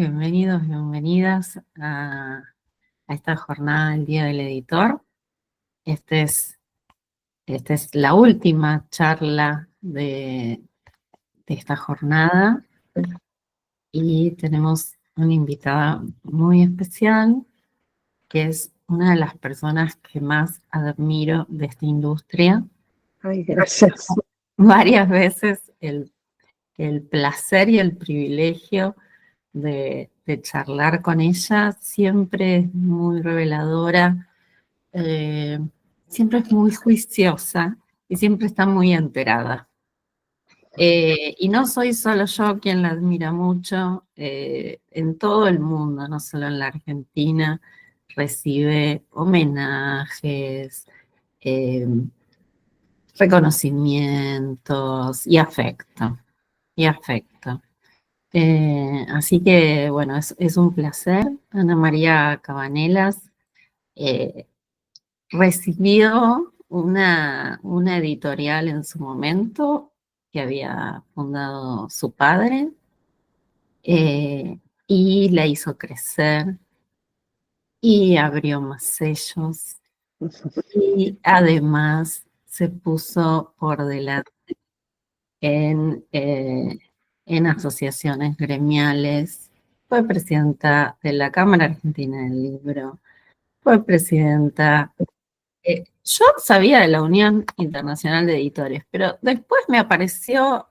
Bienvenidos, bienvenidas a esta jornada del Día del Editor. Esta es la última charla de esta jornada y tenemos una invitada muy especial que es una de las personas que más admiro de esta industria. Ay, gracias. Varias veces el placer y el privilegio de charlar con ella, siempre es muy reveladora, siempre es muy juiciosa y siempre está muy enterada. Y no soy solo yo quien la admira mucho, en todo el mundo, no solo en la Argentina, recibe homenajes, eh, reconocimientos y afecto, y afecto. Así que, bueno, es un placer. Ana María Cabanelas recibió una editorial en su momento que había fundado su padre y la hizo crecer y abrió más sellos y además se puso por delante en asociaciones gremiales, fue presidenta de la Cámara Argentina del Libro, fue presidenta. Yo sabía de la Unión Internacional de Editores, pero después me apareció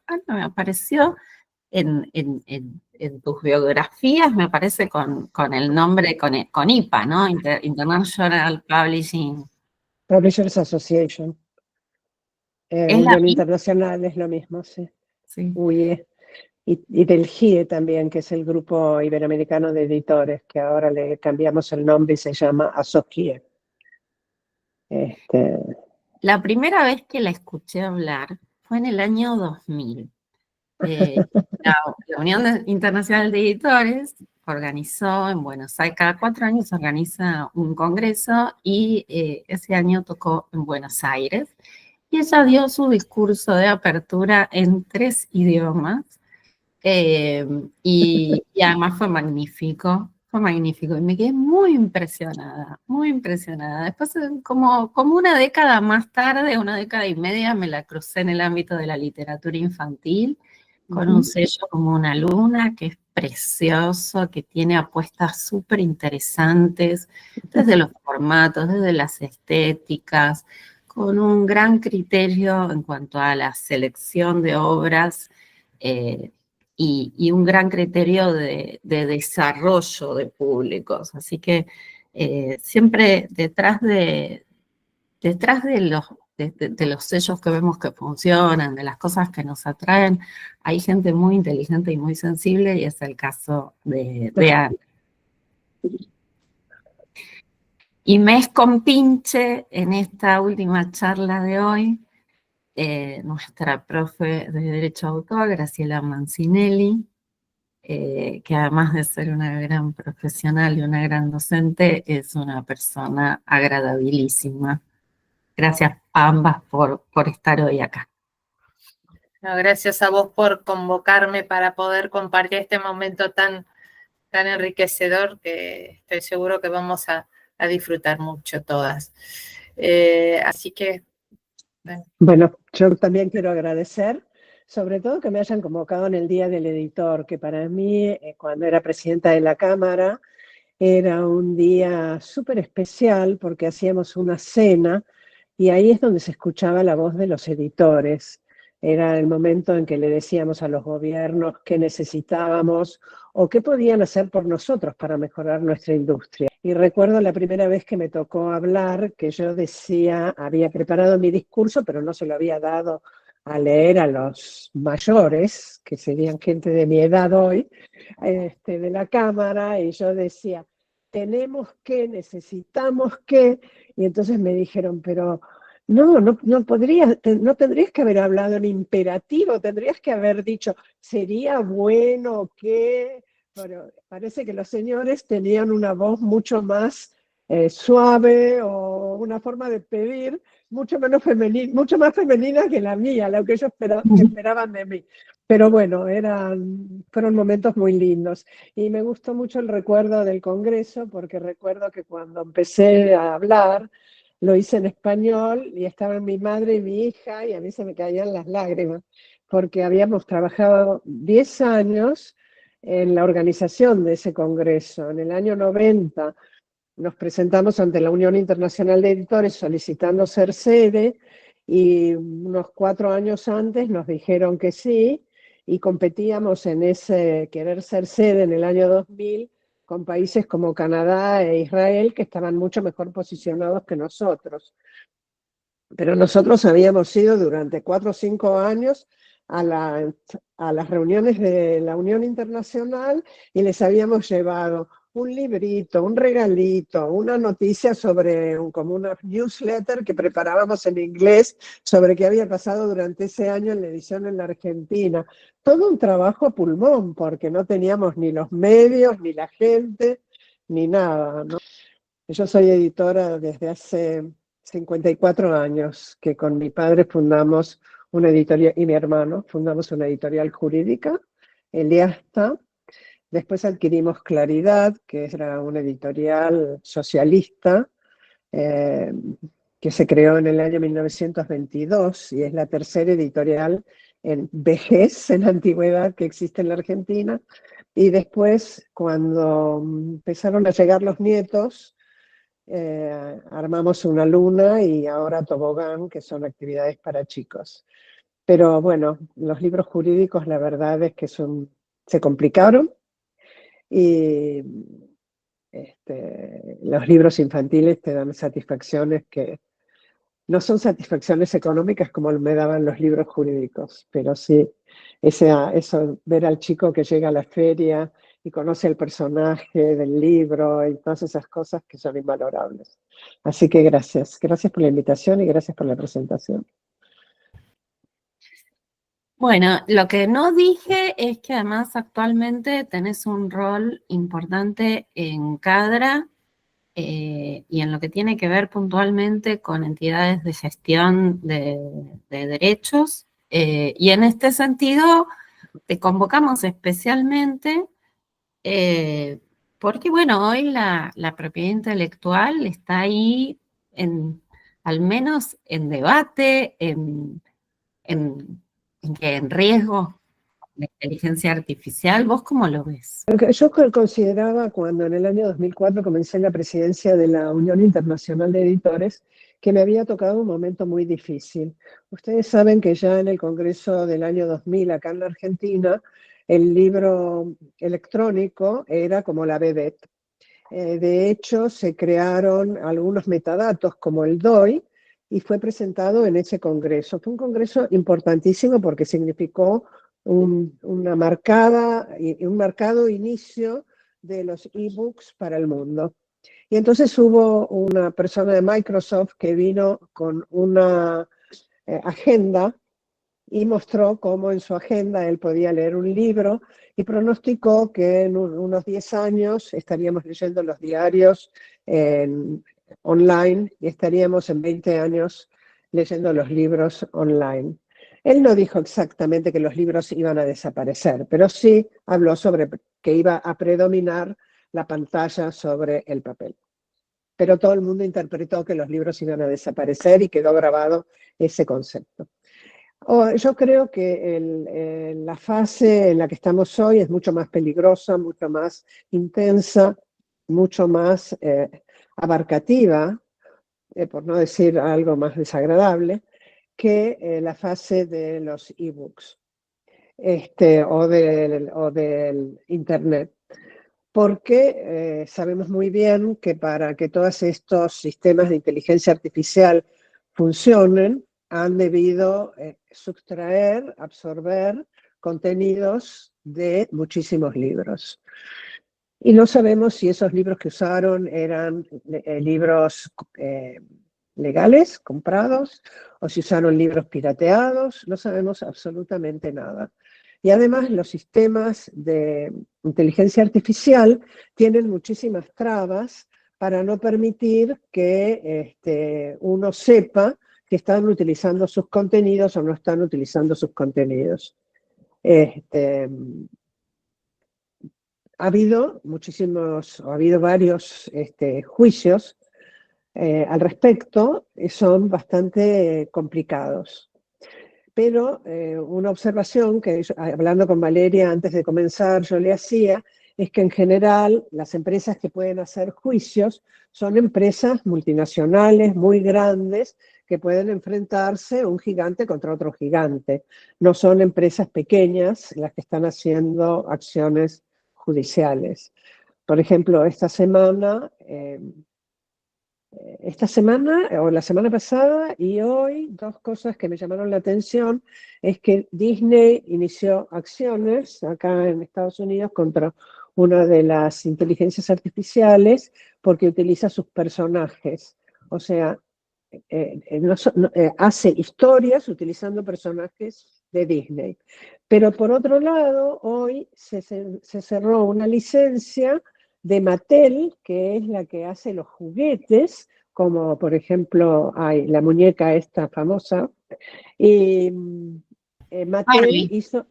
en tus biografías, me aparece con el nombre, con IPA, ¿no? International Publishing. Publishers Association. ¿Es la Unión misma? Internacional es lo mismo, sí. Sí. UIE. Y del GIE también, que es el Grupo Iberoamericano de Editores, que ahora le cambiamos el nombre y se llama ASOGIE. La primera vez que la escuché hablar fue en el año 2000. La Unión Internacional de Editores organizó en Buenos Aires, cada 4 años organiza un congreso y ese año tocó en Buenos Aires. Y ella dio su discurso de apertura en 3 idiomas y además fue magnífico. Fue magnífico y me quedé muy impresionada, muy impresionada. Después, como una década más tarde, una década y media, me la crucé en el ámbito de la literatura infantil, con un sello como Una Luna, que es precioso, que tiene apuestas súper interesantes, desde los formatos, desde las estéticas, con un gran criterio en cuanto a la selección de obras, y un gran criterio de desarrollo de públicos. Así que siempre detrás de los sellos que vemos que funcionan, de las cosas que nos atraen, hay gente muy inteligente y muy sensible, y es el caso de Ana. Y me es compinche en esta última charla de hoy nuestra profe de Derecho de Autor, Graciela Mancinelli, que además de ser una gran profesional y una gran docente, es una persona agradabilísima. Gracias a ambas por estar hoy acá. No, gracias a vos por convocarme para poder compartir este momento tan enriquecedor que estoy seguro que vamos a disfrutar mucho todas. Así que... Bueno, yo también quiero agradecer, sobre todo que me hayan convocado en el Día del Editor, que para mí, cuando era presidenta de la Cámara, era un día súper especial porque hacíamos una cena y ahí es donde se escuchaba la voz de los editores. Era el momento en que le decíamos a los gobiernos qué necesitábamos o qué podían hacer por nosotros para mejorar nuestra industria. Y recuerdo la primera vez que me tocó hablar, que yo decía, había preparado mi discurso, pero no se lo había dado a leer a los mayores, que serían gente de mi edad hoy, de la Cámara, y yo decía, tenemos que, necesitamos que, y entonces me dijeron, pero no tendrías que haber hablado en imperativo, tendrías que haber dicho, sería bueno que, pero parece que los señores tenían una voz mucho más suave o una forma de pedir mucho menos femenina, mucho más femenina que la mía, lo que ellos esperaban de mí. Pero bueno, fueron momentos muy lindos. Y me gustó mucho el recuerdo del Congreso, porque recuerdo que cuando empecé a hablar, lo hice en español y estaban mi madre y mi hija y a mí se me caían las lágrimas, porque habíamos trabajado 10 años en la organización de ese Congreso. En el año 90 nos presentamos ante la Unión Internacional de Editores solicitando ser sede y unos 4 años antes nos dijeron que sí y competíamos en ese querer ser sede en el año 2000 con países como Canadá e Israel que estaban mucho mejor posicionados que nosotros. Pero nosotros habíamos ido durante 4 o 5 años a las reuniones de la Unión Internacional y les habíamos llevado un librito, un regalito, una noticia sobre como una newsletter que preparábamos en inglés sobre qué había pasado durante ese año en la edición en la Argentina. Todo un trabajo a pulmón, porque no teníamos ni los medios, ni la gente, ni nada, ¿no? Yo soy editora desde hace 54 años, que con mi padre fundamos una editorial, y mi hermano fundamos una editorial jurídica, Eliasta. Después adquirimos Claridad, que era una editorial socialista, que se creó en el año 1922 y es la tercera editorial en vejez, en antigüedad, que existe en la Argentina. Y después, cuando empezaron a llegar los nietos, armamos Una Luna y ahora Tobogán, que son actividades para chicos. Pero bueno, los libros jurídicos la verdad es que se complicaron y los libros infantiles te dan satisfacciones que no son satisfacciones económicas como me daban los libros jurídicos, pero sí eso, ver al chico que llega a la feria y conoce el personaje del libro y todas esas cosas que son invalorables. Así que gracias por la invitación y gracias por la presentación. Bueno, lo que no dije es que además actualmente tenés un rol importante en CADRA y en lo que tiene que ver puntualmente con entidades de gestión de derechos. Y en este sentido, te convocamos especialmente porque, bueno, hoy la propiedad intelectual está ahí, al menos en debate, en riesgo de inteligencia artificial. ¿Vos cómo lo ves? Yo consideraba cuando en el año 2004 comencé en la presidencia de la Unión Internacional de Editores que me había tocado un momento muy difícil. Ustedes saben que ya en el Congreso del año 2000 acá en la Argentina el libro electrónico era como la vedette. De hecho, se crearon algunos metadatos como el DOI y fue presentado en ese congreso. Fue un congreso importantísimo porque significó un marcado inicio de los ebooks para el mundo. Y entonces hubo una persona de Microsoft que vino con una agenda y mostró cómo en su agenda él podía leer un libro y pronosticó que en unos 10 años estaríamos leyendo los diarios online y estaríamos en 20 años leyendo los libros online. Él no dijo exactamente que los libros iban a desaparecer, pero sí habló sobre que iba a predominar la pantalla sobre el papel. Pero todo el mundo interpretó que los libros iban a desaparecer y quedó grabado ese concepto. Yo creo que la fase en la que estamos hoy es mucho más peligrosa, mucho más intensa, mucho más abarcativa, por no decir algo más desagradable, que la fase de los ebooks o del Internet. Porque sabemos muy bien que para que todos estos sistemas de inteligencia artificial funcionen, han debido sustraer, absorber contenidos de muchísimos libros. Y no sabemos si esos libros que usaron eran libros legales, comprados, o si usaron libros pirateados, no sabemos absolutamente nada. Y además los sistemas de inteligencia artificial tienen muchísimas trabas para no permitir que uno sepa que están utilizando sus contenidos o no están utilizando sus contenidos. Ha habido varios juicios al respecto, son bastante complicados. Pero una observación que, hablando con Valeria antes de comenzar, yo le hacía, es que en general las empresas que pueden hacer juicios son empresas multinacionales muy grandes que pueden enfrentarse un gigante contra otro gigante. No son empresas pequeñas las que están haciendo acciones judiciales. Por ejemplo, esta semana o la semana pasada y hoy, dos cosas que me llamaron la atención es que Disney inició acciones acá en Estados Unidos contra una de las inteligencias artificiales porque utiliza sus personajes. O sea, hace historias utilizando personajes de Disney. Pero por otro lado, hoy se cerró una licencia de Mattel, que es la que hace los juguetes, como por ejemplo hay la muñeca esta famosa, y Mattel hizo...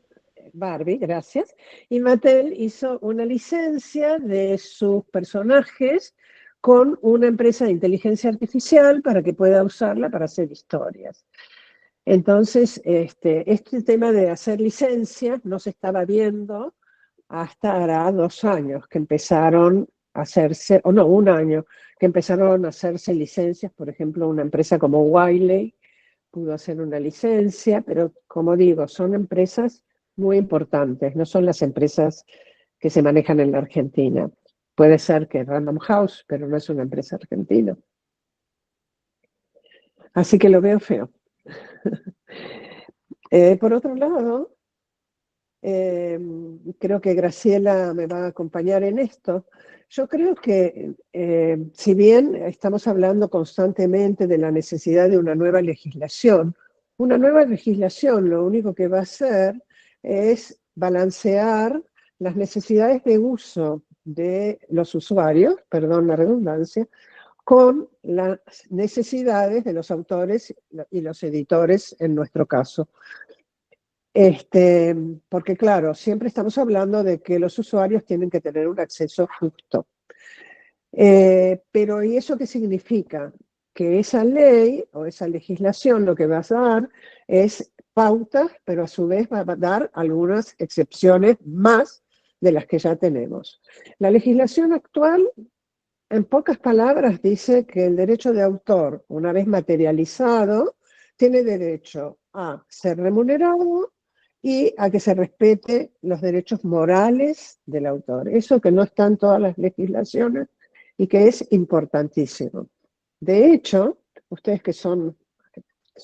Barbie, gracias. Y Mattel hizo una licencia de sus personajes con una empresa de inteligencia artificial para que pueda usarla para hacer historias. Entonces, este tema de hacer licencias no se estaba viendo hasta hará 2 años que empezaron a hacerse, o no, 1 año, que empezaron a hacerse licencias. Por ejemplo, una empresa como Wiley pudo hacer una licencia, pero como digo, son empresas muy importantes, no son las empresas que se manejan en la Argentina. Puede ser que Random House, pero no es una empresa argentina. Así que lo veo feo. Por otro lado, creo que Graciela me va a acompañar en esto. Yo creo que si bien estamos hablando constantemente de la necesidad de una nueva legislación lo único que va a hacer es balancear las necesidades de uso de los usuarios, perdón la redundancia, con las necesidades de los autores y los editores en nuestro caso. Porque claro, siempre estamos hablando de que los usuarios tienen que tener un acceso justo. Pero ¿y eso qué significa? Que esa ley o esa legislación lo que va a dar es pautas, pero a su vez va a dar algunas excepciones más de las que ya tenemos. La legislación actual, en pocas palabras, dice que el derecho de autor, una vez materializado, tiene derecho a ser remunerado y a que se respete los derechos morales del autor. Eso que no está en todas las legislaciones y que es importantísimo. De hecho, ustedes que son,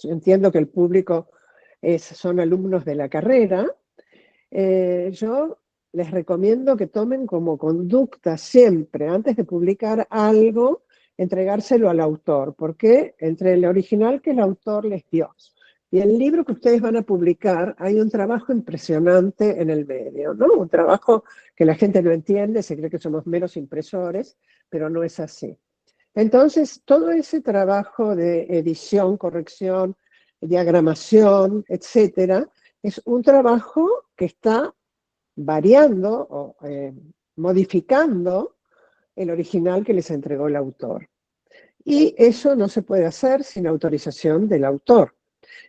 entiendo que el público son alumnos de la carrera, yo les recomiendo que tomen como conducta siempre, antes de publicar algo, entregárselo al autor, porque entre el original que el autor les dio y el libro que ustedes van a publicar, hay un trabajo impresionante en el medio, ¿no? Un trabajo que la gente no entiende, se cree que somos meros impresores, pero no es así. Entonces, todo ese trabajo de edición, corrección, diagramación, etcétera, es un trabajo que está variando o modificando el original que les entregó el autor. Y eso no se puede hacer sin autorización del autor.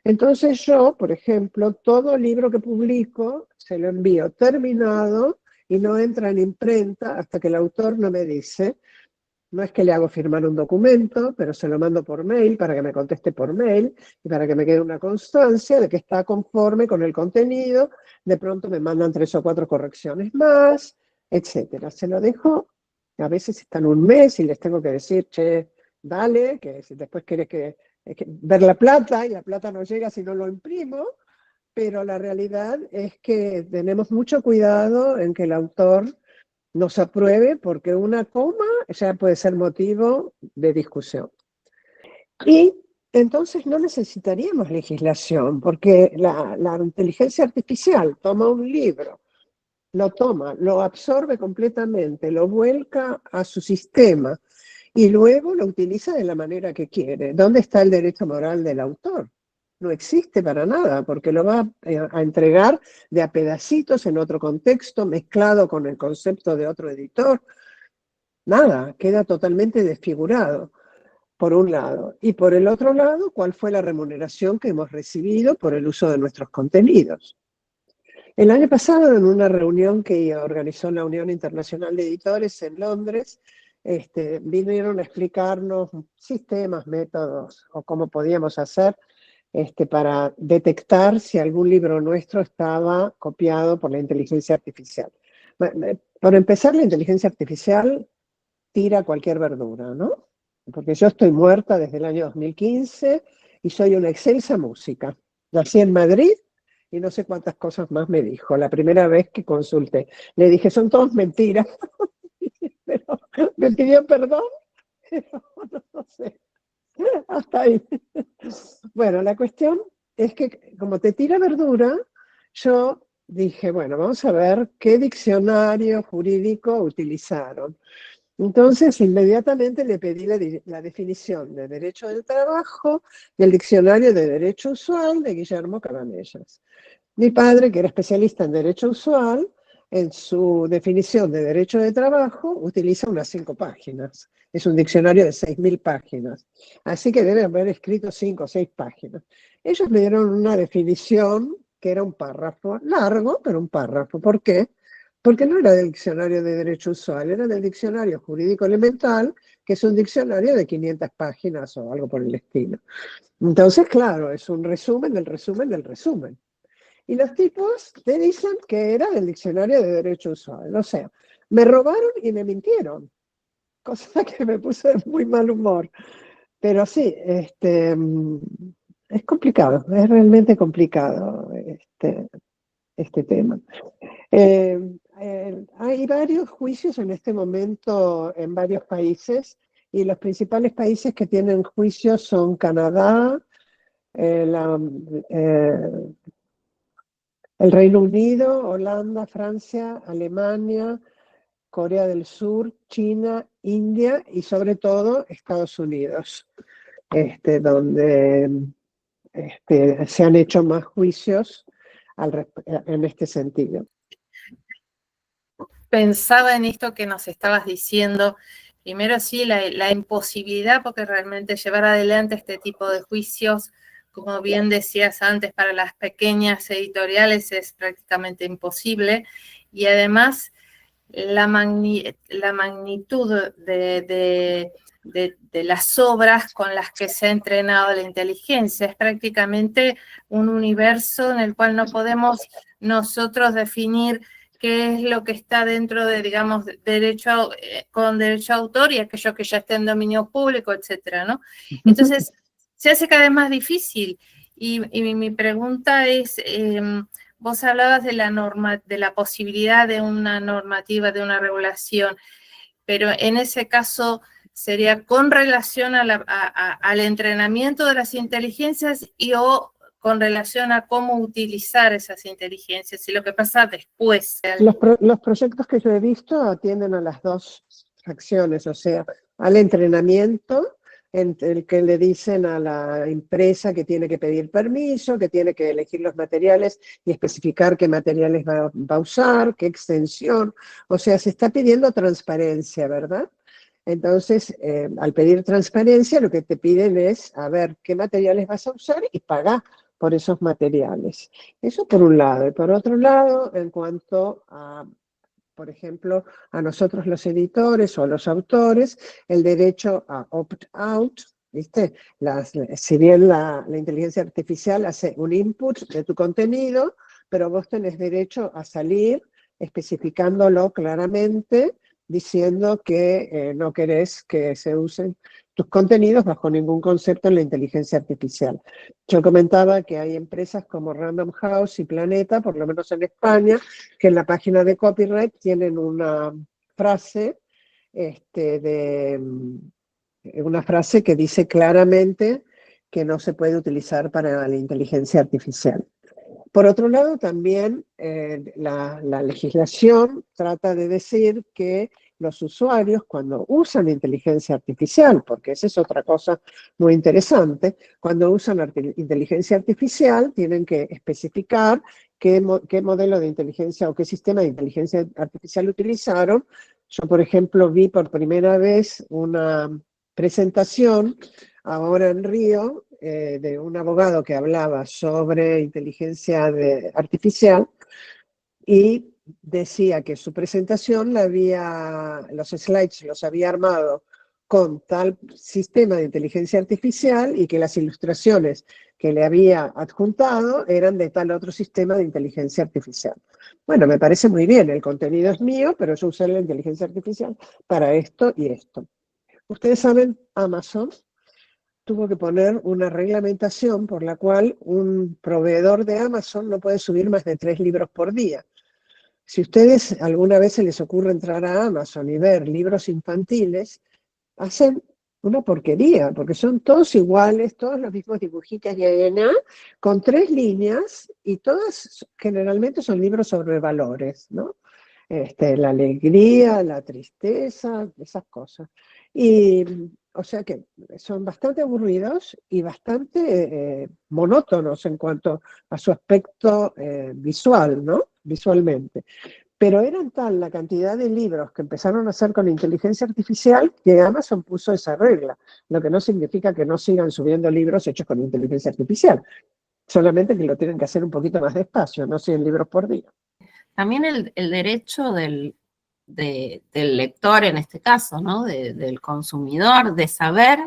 Entonces yo, por ejemplo, todo libro que publico se lo envío terminado y no entra en imprenta hasta que el autor no me dice. No es que le hago firmar un documento, pero se lo mando por mail para que me conteste por mail y para que me quede una constancia de que está conforme con el contenido. De pronto me mandan 3 o 4 correcciones más, etcétera. Se lo dejo, a veces están 1 mes y les tengo que decir, che, dale, que si después querés ver la plata, y la plata no llega si no lo imprimo, pero la realidad es que tenemos mucho cuidado en que el autor nos apruebe, porque una coma ya puede ser motivo de discusión. Y entonces no necesitaríamos legislación, porque la inteligencia artificial toma un libro, lo absorbe completamente, lo vuelca a su sistema y luego lo utiliza de la manera que quiere. ¿Dónde está el derecho moral del autor? No existe para nada, porque lo va a entregar de a pedacitos en otro contexto, mezclado con el concepto de otro editor. Nada, queda totalmente desfigurado, por un lado. Y por el otro lado, ¿cuál fue la remuneración que hemos recibido por el uso de nuestros contenidos? El año pasado, en una reunión que organizó la Unión Internacional de Editores en Londres, vinieron a explicarnos sistemas, métodos o cómo podíamos hacer para detectar si algún libro nuestro estaba copiado por la inteligencia artificial. Por empezar, la inteligencia artificial tira cualquier verdura, ¿no? Porque yo estoy muerta desde el año 2015 y soy una excelsa música. Nací en Madrid y no sé cuántas cosas más me dijo la primera vez que consulté. Le dije, son todas mentiras, pero me pidió perdón, pero no sé, hasta ahí. Bueno, la cuestión es que como te tira verdura, yo dije, bueno, vamos a ver qué diccionario jurídico utilizaron. Entonces, inmediatamente le pedí la definición de derecho del trabajo del diccionario de derecho usual de Guillermo Cabanellas. Mi padre, que era especialista en derecho usual, en su definición de derecho de trabajo, utiliza unas 5 páginas. Es un diccionario de 6.000 páginas. Así que debe haber escrito 5 o 6 páginas. Ellos me dieron una definición que era un párrafo, largo, pero un párrafo. ¿Por qué? Porque no era del diccionario de derecho usual, era del diccionario jurídico elemental, que es un diccionario de 500 páginas o algo por el estilo. Entonces, claro, es un resumen del resumen del resumen. Y los tipos te dicen que era del diccionario de derecho usual. O sea, me robaron y me mintieron, cosa que me puso de muy mal humor. Pero sí, es complicado, es realmente complicado este tema. Hay varios juicios en este momento en varios países y los principales países que tienen juicios son Canadá, el Reino Unido, Holanda, Francia, Alemania, Corea del Sur, China, India y sobre todo Estados Unidos, donde se han hecho más juicios en este sentido. Pensaba en esto que nos estabas diciendo. Primero sí, la imposibilidad, porque realmente llevar adelante este tipo de juicios, como bien decías antes, para las pequeñas editoriales es prácticamente imposible. Y además, la magnitud de las obras con las que se ha entrenado la inteligencia. Es prácticamente un universo en el cual no podemos nosotros definir qué es lo que está dentro de, digamos, con derecho a autor y aquello que ya está en dominio público, etcétera, ¿no? Entonces, se hace cada vez más difícil. Y mi pregunta es, vos hablabas de la posibilidad de una normativa, de una regulación, pero en ese caso sería con relación al entrenamiento de las inteligencias o con relación a cómo utilizar esas inteligencias y lo que pasa después. Los proyectos que yo he visto atienden a las dos acciones, o sea, al entrenamiento, en el que le dicen a la empresa que tiene que pedir permiso, que tiene que elegir los materiales y especificar qué materiales va a usar, qué extensión. O sea, se está pidiendo transparencia, ¿verdad? Entonces, al pedir transparencia, lo que te piden es a ver qué materiales vas a usar y pagar por esos materiales. Eso por un lado. Y por otro lado, en cuanto a, por ejemplo, a nosotros los editores o a los autores, el derecho a opt-out, ¿viste? Si bien la inteligencia artificial hace un input de tu contenido, pero vos tenés derecho a salir especificándolo claramente, diciendo que no querés que se usen tus contenidos bajo ningún concepto en la inteligencia artificial. Yo comentaba que hay empresas como Random House y Planeta, por lo menos en España, que en la página de copyright tienen una frase, una frase que dice claramente que no se puede utilizar para la inteligencia artificial. Por otro lado, también la legislación trata de decir que los usuarios cuando usan inteligencia artificial, porque esa es otra cosa muy interesante, cuando usan inteligencia artificial tienen que especificar qué modelo de inteligencia o qué sistema de inteligencia artificial utilizaron. Yo, por ejemplo, vi por primera vez una presentación ahora en Río de un abogado que hablaba sobre inteligencia artificial y decía que su presentación los slides los había armado con tal sistema de inteligencia artificial y que las ilustraciones que le había adjuntado eran de tal otro sistema de inteligencia artificial. Bueno, me parece muy bien, el contenido es mío, pero yo usé la inteligencia artificial para esto y esto. Ustedes saben, Amazon tuvo que poner una reglamentación por la cual un proveedor de Amazon no puede subir más de 3 libros por día. Si ustedes alguna vez se les ocurre entrar a Amazon y ver libros infantiles, hacen una porquería, porque son todos iguales, todos los mismos dibujitos con 3 líneas y todas generalmente son libros sobre valores, ¿no? La alegría, la tristeza, esas cosas. Y, o sea que son bastante aburridos y bastante monótonos en cuanto a su aspecto visual, ¿no? Visualmente. Pero eran tal la cantidad de libros que empezaron a hacer con inteligencia artificial que Amazon puso esa regla, lo que no significa que no sigan subiendo libros hechos con inteligencia artificial, solamente que lo tienen que hacer un poquito más despacio, no 100 libros por día. También el derecho del lector, en este caso, ¿no? Del consumidor, de saber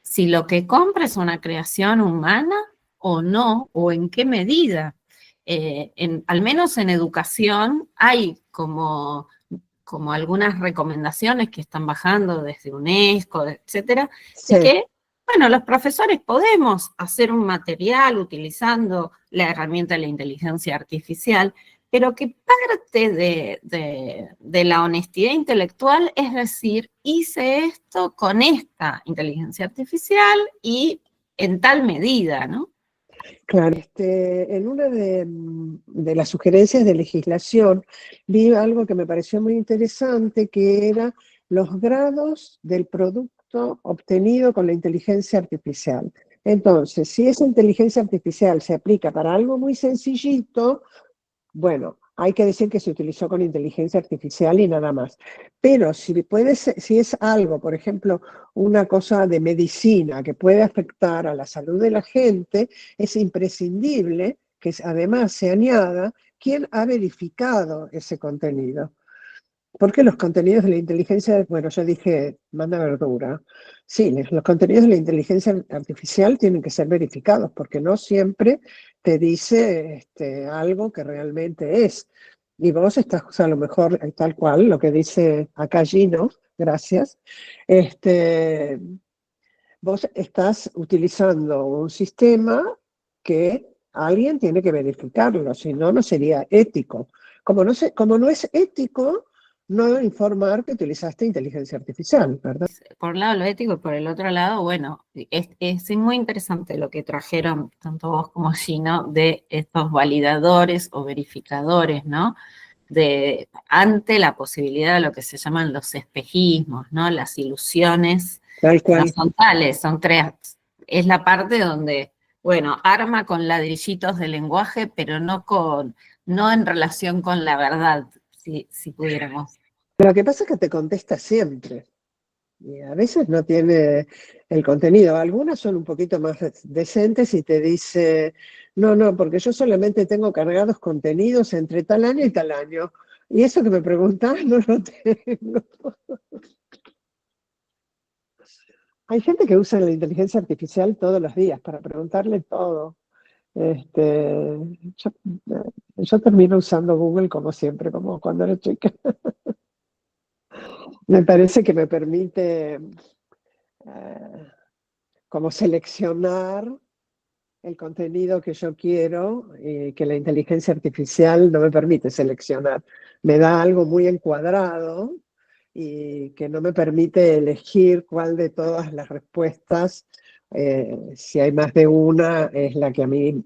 si lo que compra es una creación humana o no, o en qué medida. Al menos en educación hay como algunas recomendaciones que están bajando desde UNESCO, etcétera, Sí. de que, bueno, los profesores podemos hacer un material utilizando la herramienta de la inteligencia artificial, pero que parte de la honestidad intelectual es decir, hice esto con esta inteligencia artificial y en tal medida, ¿no? Claro, en una de las sugerencias de legislación vi algo que me pareció muy interesante, que era los grados del producto obtenido con la inteligencia artificial. Entonces, si esa inteligencia artificial se aplica para algo muy sencillito, bueno, hay que decir que se utilizó con inteligencia artificial y nada más. Pero si es algo, por ejemplo, una cosa de medicina que puede afectar a la salud de la gente, es imprescindible que además se añada quién ha verificado ese contenido. Porque los contenidos de la inteligencia, bueno, yo dije, manda verdura. Sí, los contenidos de la inteligencia artificial tienen que ser verificados, porque no siempre te dice algo que realmente es. Y vos estás, a lo mejor, tal cual, lo que dice acá Gino, gracias, vos estás utilizando un sistema que alguien tiene que verificarlo, si no, no sería ético. Como no es ético no informar que utilizaste inteligencia artificial, ¿verdad? Por un lado lo ético y por el otro lado, bueno, es muy interesante lo que trajeron tanto vos como Gino de estos validadores o verificadores, ¿no? Ante la posibilidad de lo que se llaman los espejismos, ¿no? Las ilusiones. Tal cual. No son tales, es la parte donde, bueno, arma con ladrillitos de lenguaje, pero no en relación con la verdad, si pudiéramos. Lo que pasa es que te contesta siempre. Y a veces no tiene el contenido. Algunas son un poquito más decentes y te dice, no, porque yo solamente tengo cargados contenidos entre tal año y tal año. Y eso que me preguntás no lo tengo. Hay gente que usa la inteligencia artificial todos los días para preguntarle todo. Yo termino usando Google como siempre, como cuando era chica. Me parece que me permite como seleccionar el contenido que yo quiero y que la inteligencia artificial no me permite seleccionar. Me da algo muy encuadrado y que no me permite elegir cuál de todas las respuestas, si hay más de una, es la que a mí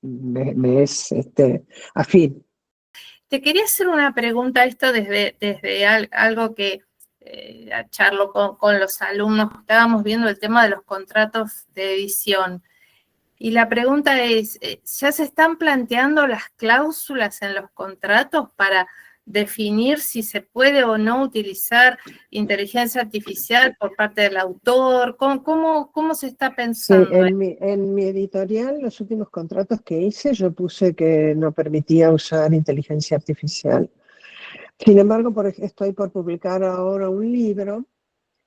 me es afín. Te quería hacer una pregunta, esto desde algo que charlo con los alumnos. Estábamos viendo el tema de los contratos de edición. Y la pregunta es, ¿ya se están planteando las cláusulas en los contratos para definir si se puede o no utilizar inteligencia artificial por parte del autor? ¿Cómo se está Sí, pensando? en mi editorial, los últimos contratos que hice, yo puse que no permitía usar inteligencia artificial. Sin embargo, estoy por publicar ahora un libro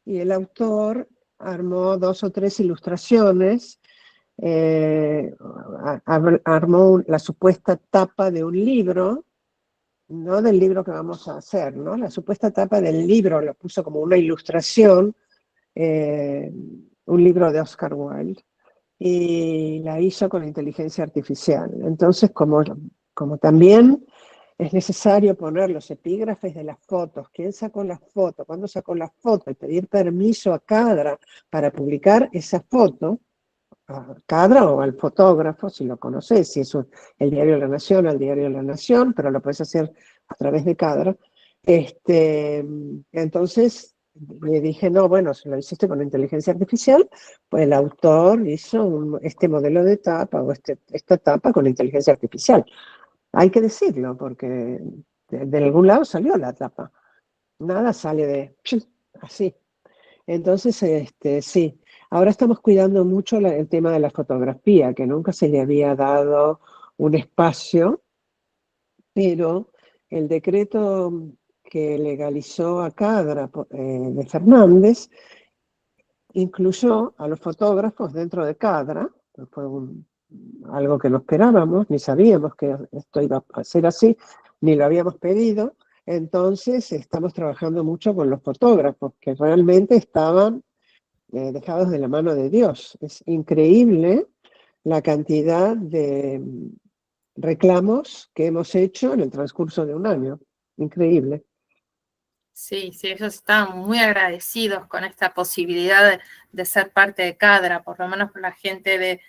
y el autor armó 2 o 3 ilustraciones, armó la supuesta tapa de un libro, no del libro que vamos a hacer, ¿no? La supuesta tapa del libro lo puso como una ilustración, un libro de Oscar Wilde, y la hizo con inteligencia artificial. Entonces, como también es necesario poner los epígrafes de las fotos, quién sacó las fotos, cuándo sacó las fotos, y pedir permiso a Cadra para publicar esa foto, a Cadra o al fotógrafo, si lo conoces, si es el diario La Nación, al diario La Nación, pero lo puedes hacer a través de Cadra. Entonces le dije, no, bueno, si lo hiciste con inteligencia artificial, pues el autor hizo este modelo de tapa o esta tapa con inteligencia artificial. Hay que decirlo, porque de algún lado salió la tapa. Nada sale de así. Entonces, sí. Ahora estamos cuidando mucho el tema de la fotografía, que nunca se le había dado un espacio, pero el decreto que legalizó a Cadra de Fernández incluyó a los fotógrafos dentro de Cadra. Fue algo que no esperábamos, ni sabíamos que esto iba a ser así, ni lo habíamos pedido. Entonces estamos trabajando mucho con los fotógrafos, que realmente estaban dejados de la mano de Dios. Es increíble la cantidad de reclamos que hemos hecho en el transcurso de un año. Increíble. Sí, ellos estaban muy agradecidos con esta posibilidad de ser parte de Cadra, por lo menos por la gente de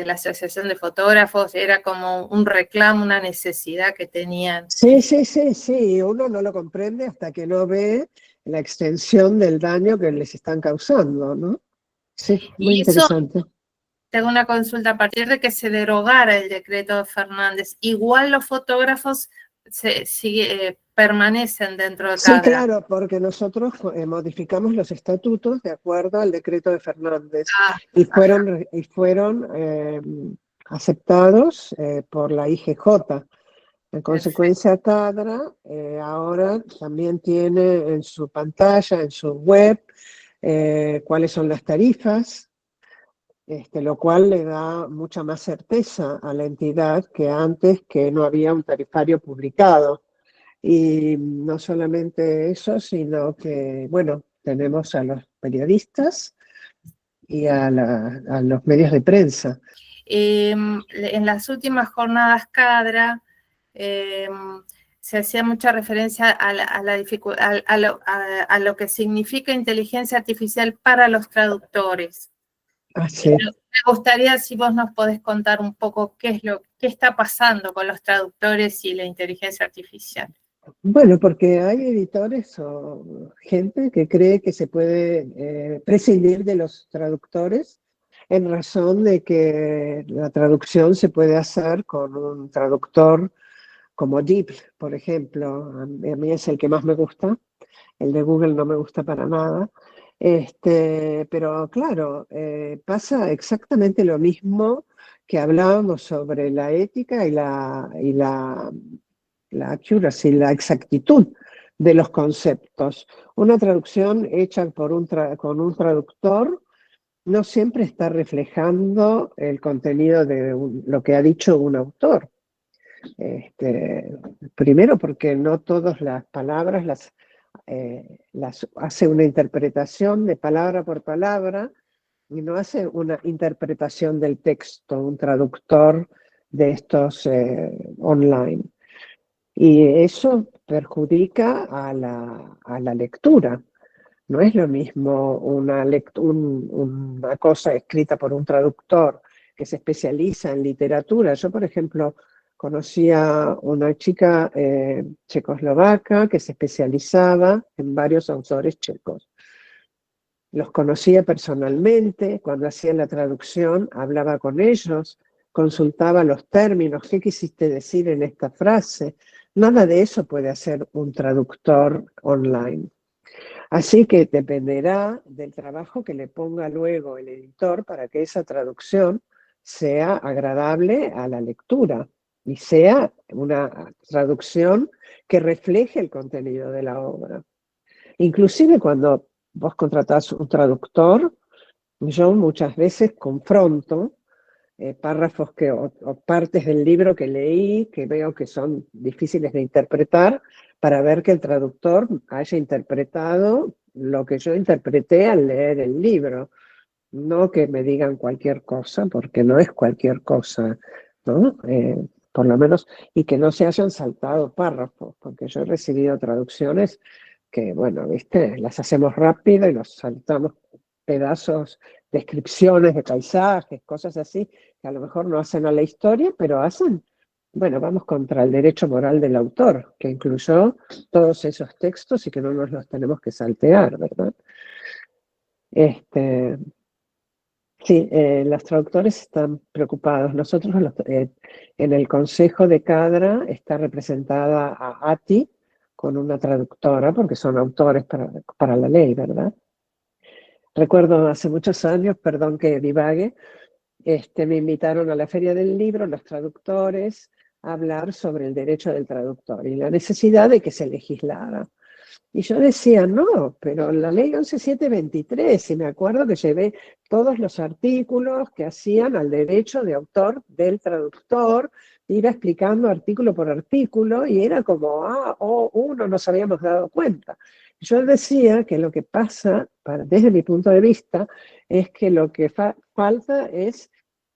la Asociación de Fotógrafos, era como un reclamo, una necesidad que tenían. Sí, uno no lo comprende hasta que no ve la extensión del daño que les están causando, ¿no? Sí, muy interesante. Tengo una consulta, a partir de que se derogara el decreto de Fernández, igual los fotógrafos permanecen dentro de Cadra. Sí, claro, porque nosotros modificamos los estatutos de acuerdo al decreto de Fernández y fueron aceptados por la IGJ. En consecuencia, Cadra ahora también tiene en su pantalla, en su web, cuáles son las tarifas, lo cual le da mucha más certeza a la entidad que antes, que no había un tarifario publicado. Y no solamente eso, sino que, bueno, tenemos a los periodistas y a los medios de prensa. En las últimas jornadas Cadra se hacía mucha referencia a lo que significa inteligencia artificial para los traductores. Sí. Me gustaría si vos nos podés contar un poco qué está pasando con los traductores y la inteligencia artificial. Bueno, porque hay editores o gente que cree que se puede prescindir de los traductores en razón de que la traducción se puede hacer con un traductor como DeepL, por ejemplo. A mí es el que más me gusta, el de Google no me gusta para nada. Pero claro, pasa exactamente lo mismo que hablábamos sobre la ética y la accuracy, la exactitud de los conceptos. Una traducción hecha con un traductor no siempre está reflejando el contenido de lo que ha dicho un autor. Primero porque no todas las palabras las hace una interpretación de palabra por palabra y no hace una interpretación del texto, un traductor de estos online. Y eso perjudica a la lectura. No es lo mismo una cosa escrita por un traductor que se especializa en literatura. Yo, por ejemplo, Conocí a una chica checoslovaca que se especializaba en varios autores checos. Los conocía personalmente, cuando hacía la traducción hablaba con ellos, consultaba los términos, ¿qué quisiste decir en esta frase? Nada de eso puede hacer un traductor online. Así que dependerá del trabajo que le ponga luego el editor para que esa traducción sea agradable a la lectura y sea una traducción que refleje el contenido de la obra. Inclusive cuando vos contratás un traductor, yo muchas veces confronto párrafos o partes del libro que leí, que veo que son difíciles de interpretar, para ver que el traductor haya interpretado lo que yo interpreté al leer el libro. No que me digan cualquier cosa, porque no es cualquier cosa, ¿no? Por lo menos, y que no se hayan saltado párrafos, porque yo he recibido traducciones que, bueno, viste, las hacemos rápido y nos saltamos pedazos, descripciones de paisajes, cosas así, que a lo mejor no hacen a la historia, pero hacen, bueno, vamos contra el derecho moral del autor, que incluyó todos esos textos y que no nos los tenemos que saltear, ¿verdad? Sí, los traductores están preocupados. Nosotros en el Consejo de Cadra está representada a ATI con una traductora, porque son autores para la ley, ¿verdad? Recuerdo hace muchos años, perdón que divague, me invitaron a la Feria del Libro, los traductores, a hablar sobre el derecho del traductor y la necesidad de que se legislara. Y yo decía, no, pero la ley 11723, y me acuerdo que llevé todos los artículos que hacían al derecho de autor del traductor, iba explicando artículo por artículo, y era como, uno nos habíamos dado cuenta. Yo decía que lo que pasa, desde mi punto de vista, es que lo que falta es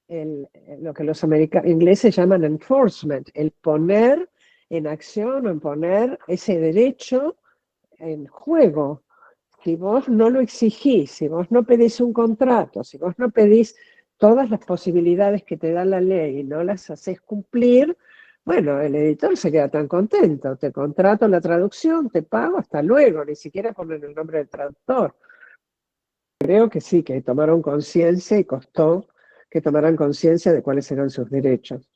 lo que los ingleses llaman enforcement, el poner en acción o en poner ese derecho en juego. Si vos no lo exigís, si vos no pedís un contrato, si vos no pedís todas las posibilidades que te da la ley y no las haces cumplir, bueno, el editor se queda tan contento, te contrato la traducción, te pago, hasta luego, ni siquiera ponen el nombre del traductor. Creo que sí, que tomaron conciencia y costó que tomaran conciencia de cuáles eran sus derechos.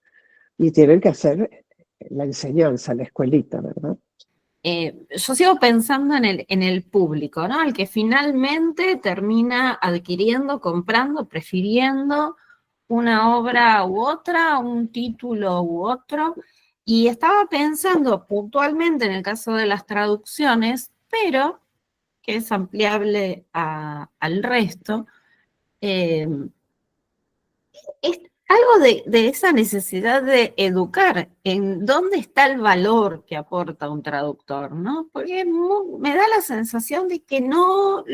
Y tienen que hacer la enseñanza, la escuelita, ¿verdad? Yo sigo pensando en el público, ¿no? El que finalmente termina adquiriendo, comprando, prefiriendo una obra u otra, un título u otro. Y estaba pensando puntualmente en el caso de las traducciones, pero que es ampliable al resto. Es algo de esa necesidad de educar en dónde está el valor que aporta un traductor, ¿no? Porque me da la sensación de que no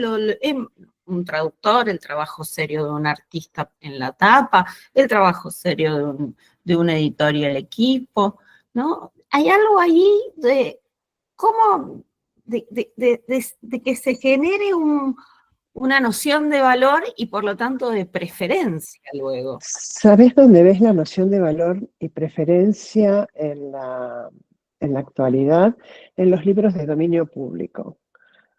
un traductor, el trabajo serio de un artista en la tapa, el trabajo serio de un editor y el equipo, ¿no? Hay algo ahí de cómo, de que se genere una noción de valor y por lo tanto de preferencia luego. ¿Sabés dónde ves la noción de valor y preferencia en la actualidad? En los libros de dominio público.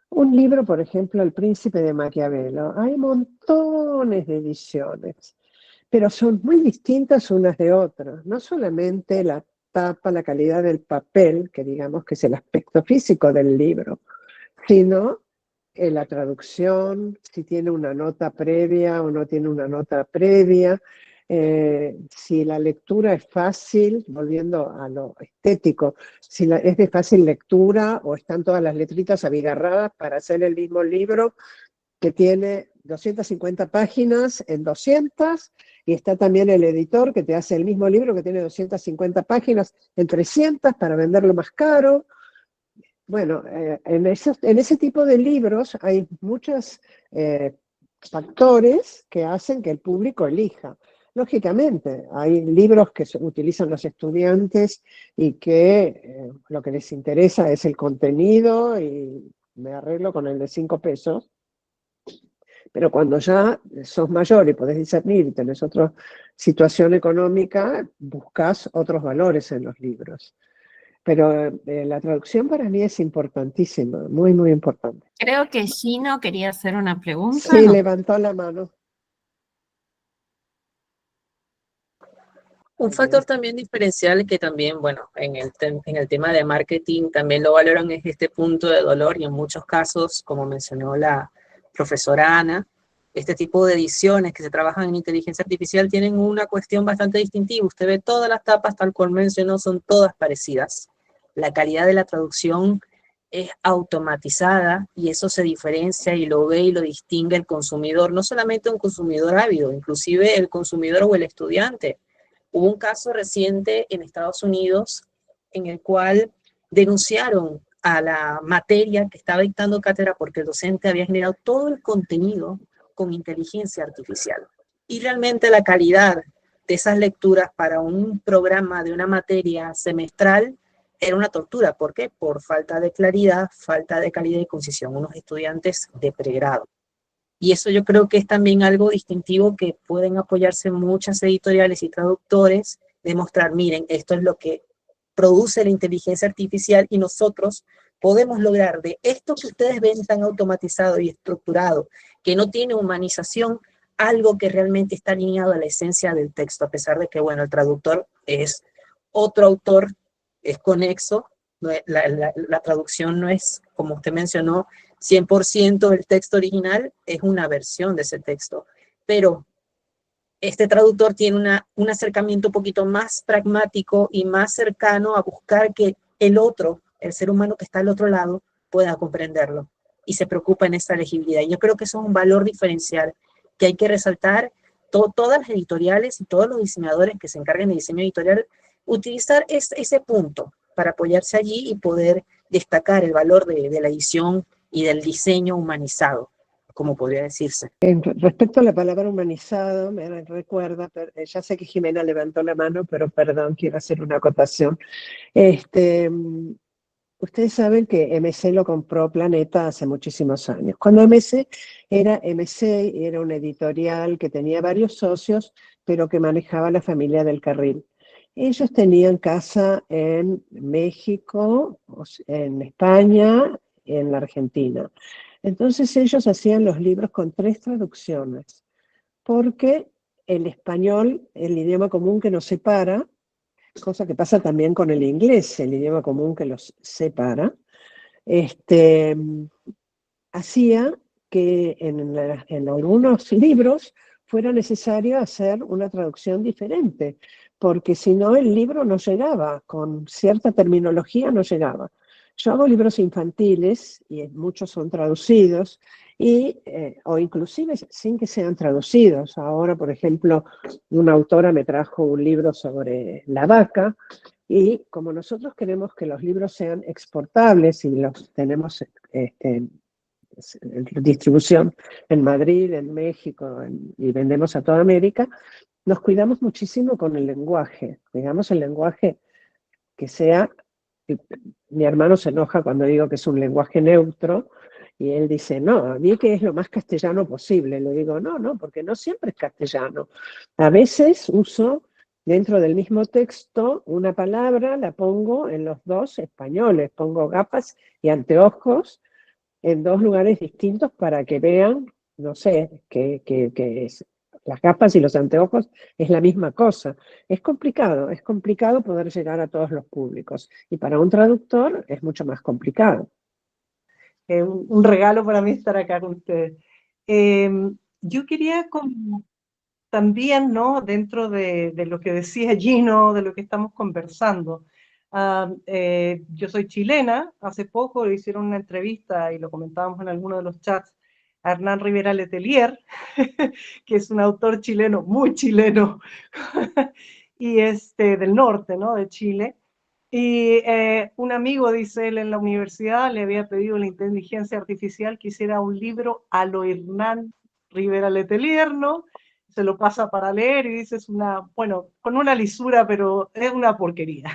Un libro, por ejemplo, El Príncipe de Maquiavelo. Hay montones de ediciones, pero son muy distintas unas de otras. No solamente la tapa, la calidad del papel, que digamos que es el aspecto físico del libro, sino la traducción, si tiene una nota previa o no tiene una nota previa, si la lectura es fácil, volviendo a lo estético, si es de fácil lectura o están todas las letritas abigarradas para hacer el mismo libro que tiene 250 páginas en 200, y está también el editor que te hace el mismo libro que tiene 250 páginas en 300 para venderlo más caro. Bueno, en ese tipo de libros hay muchos factores que hacen que el público elija. Lógicamente, hay libros que utilizan los estudiantes y que lo que les interesa es el contenido y me arreglo con el de 5 pesos. Pero cuando ya sos mayor y podés discernir y tenés otra situación económica, buscas otros valores en los libros. Pero la traducción para mí es importantísima, muy, muy importante. Creo que Gino quería hacer una pregunta. Sí, ¿no? levantó la mano. Un factor también diferencial que también, bueno, en el tema de marketing también lo valoran es este punto de dolor y en muchos casos, como mencionó la profesora Ana, este tipo de ediciones que se trabajan en inteligencia artificial tienen una cuestión bastante distintiva. Usted ve todas las tapas, tal cual mencionó, son todas parecidas. La calidad de la traducción es automatizada y eso se diferencia y lo ve y lo distingue el consumidor, no solamente un consumidor ávido, inclusive el consumidor o el estudiante. Hubo un caso reciente en Estados Unidos en el cual denunciaron a la materia que estaba dictando cátedra porque el docente había generado todo el contenido con inteligencia artificial. Y realmente la calidad de esas lecturas para un programa de una materia semestral era una tortura. ¿Por qué? Por falta de claridad, falta de calidad y concisión. Unos estudiantes de pregrado. Y eso yo creo que es también algo distintivo que pueden apoyarse muchas editoriales y traductores, demostrar, miren, esto es lo que produce la inteligencia artificial y nosotros podemos lograr de esto que ustedes ven tan automatizado y estructurado, que no tiene humanización, algo que realmente está alineado a la esencia del texto, a pesar de que, bueno, el traductor es otro autor, es conexo, la traducción no es, como usted mencionó, 100% del texto original, es una versión de ese texto, pero este traductor tiene un acercamiento un poquito más pragmático y más cercano a buscar que el otro, el ser humano que está al otro lado, pueda comprenderlo y se preocupa en esa legibilidad. Y yo creo que eso es un valor diferencial que hay que resaltar. Todas las editoriales y todos los diseñadores que se encarguen de diseño editorial, utilizar ese punto para apoyarse allí y poder destacar el valor de la edición y del diseño humanizado, como podría decirse. Respecto a la palabra humanizado, me recuerda, ya sé que Jimena levantó la mano, pero perdón, quiero hacer una acotación. Ustedes saben que MC lo compró Planeta hace muchísimos años. Cuando MC era MC, era una editorial que tenía varios socios, pero que manejaba la familia del Carril. Ellos tenían casa en México, en España, en la Argentina. Entonces ellos hacían los libros con 3 traducciones, porque el español, el idioma común que nos separa, cosa que pasa también con el inglés, el idioma común que los separa, hacía que en algunos libros fuera necesario hacer una traducción diferente, porque si no el libro no llegaba, con cierta terminología no llegaba. Yo hago libros infantiles y muchos son traducidos, o inclusive sin que sean traducidos. Ahora, por ejemplo, una autora me trajo un libro sobre la vaca, y como nosotros queremos que los libros sean exportables y los tenemos en distribución en Madrid, en México, y vendemos a toda América, nos cuidamos muchísimo con el lenguaje. Cuidamos el lenguaje que sea... Mi hermano se enoja cuando digo que es un lenguaje neutro, y él dice, no, a mí que es lo más castellano posible. Le digo, no, porque no siempre es castellano. A veces uso dentro del mismo texto una palabra, la pongo en los 2 españoles, pongo gafas y anteojos en 2 lugares distintos para que vean, no sé, que las gafas y los anteojos es la misma cosa. Es complicado poder llegar a todos los públicos. Y para un traductor es mucho más complicado. Un regalo para mí estar acá con ustedes. Yo quería también, ¿no? Dentro de lo que decía Gino, de lo que estamos conversando. Yo soy chilena, hace poco le hicieron una entrevista y lo comentábamos en alguno de los chats a Hernán Rivera Letelier, que es un autor chileno, muy chileno, y del norte, ¿no? De Chile. Y un amigo, dice él, en la universidad le había pedido a la inteligencia artificial que hiciera un libro a lo Hernán Rivera Letelier, ¿no? Se lo pasa para leer y dice, bueno, con una lisura, pero es una porquería.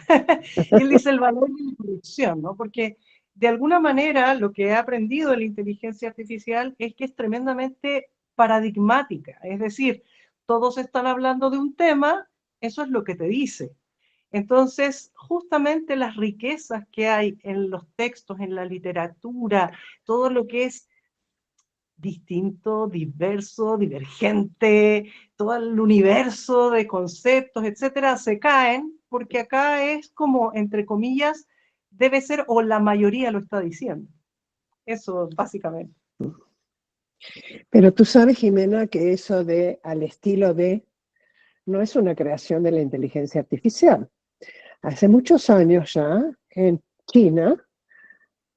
Y él dice el valor de la producción, ¿no? Porque de alguna manera lo que he aprendido de la inteligencia artificial es que es tremendamente paradigmática, es decir, todos están hablando de un tema, eso es lo que te dice. Entonces, justamente las riquezas que hay en los textos, en la literatura, todo lo que es distinto, diverso, divergente, todo el universo de conceptos, etcétera, se caen porque acá es como, entre comillas, debe ser o la mayoría lo está diciendo. Eso, básicamente. Pero tú sabes, Jimena, que eso de al estilo de no es una creación de la inteligencia artificial. Hace muchos años ya, en China,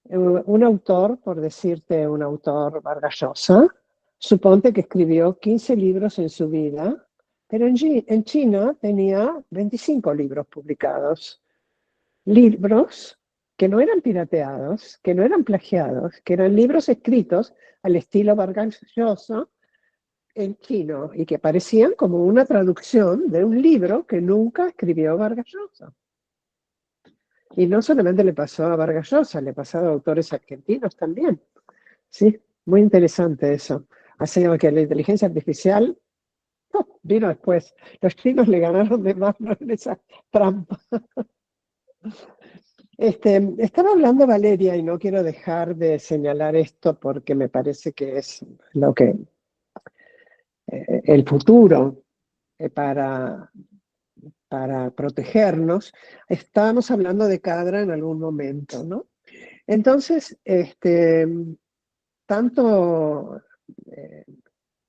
un autor, por decirte un autor Vargas Llosa, suponte que escribió 15 libros en su vida, pero en China tenía 25 libros publicados. Libros que no eran pirateados, que no eran plagiados, que eran libros escritos al estilo Vargas Llosa en chino y que parecían como una traducción de un libro que nunca escribió Vargas Llosa. Y no solamente le pasó a Vargas Llosa, le pasó a autores argentinos también. Sí, muy interesante eso. Así que la inteligencia artificial vino después. Los chinos le ganaron de mano en esa trampa. Estaba hablando Valeria y no quiero dejar de señalar esto porque me parece que es lo que el futuro para protegernos. Estábamos hablando de Cadra en algún momento, ¿no? Entonces, tanto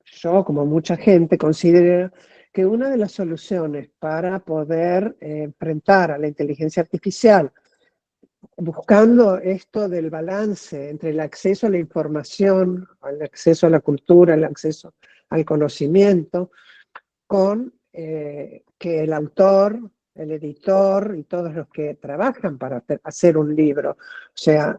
yo como mucha gente considera que una de las soluciones para poder enfrentar a la inteligencia artificial, buscando esto del balance entre el acceso a la información, el acceso a la cultura, el acceso al conocimiento, con que el autor, el editor y todos los que trabajan para hacer un libro, o sea,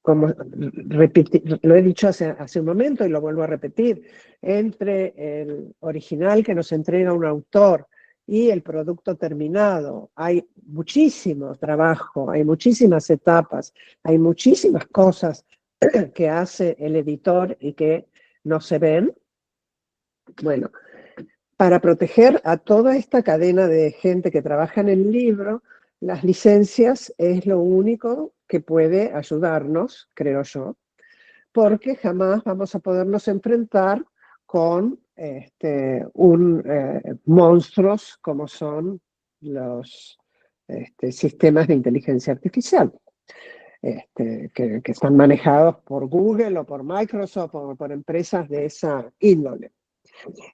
como lo he dicho hace un momento y lo vuelvo a repetir, entre el original que nos entrega un autor y el producto terminado, hay muchísimo trabajo, hay muchísimas etapas, hay muchísimas cosas que hace el editor y que no se ven. Bueno, para proteger a toda esta cadena de gente que trabaja en el libro, las licencias es lo único que puede ayudarnos, creo yo, porque jamás vamos a podernos enfrentar con monstruos como son los sistemas de inteligencia artificial, que están manejados por Google o por Microsoft o por empresas de esa índole.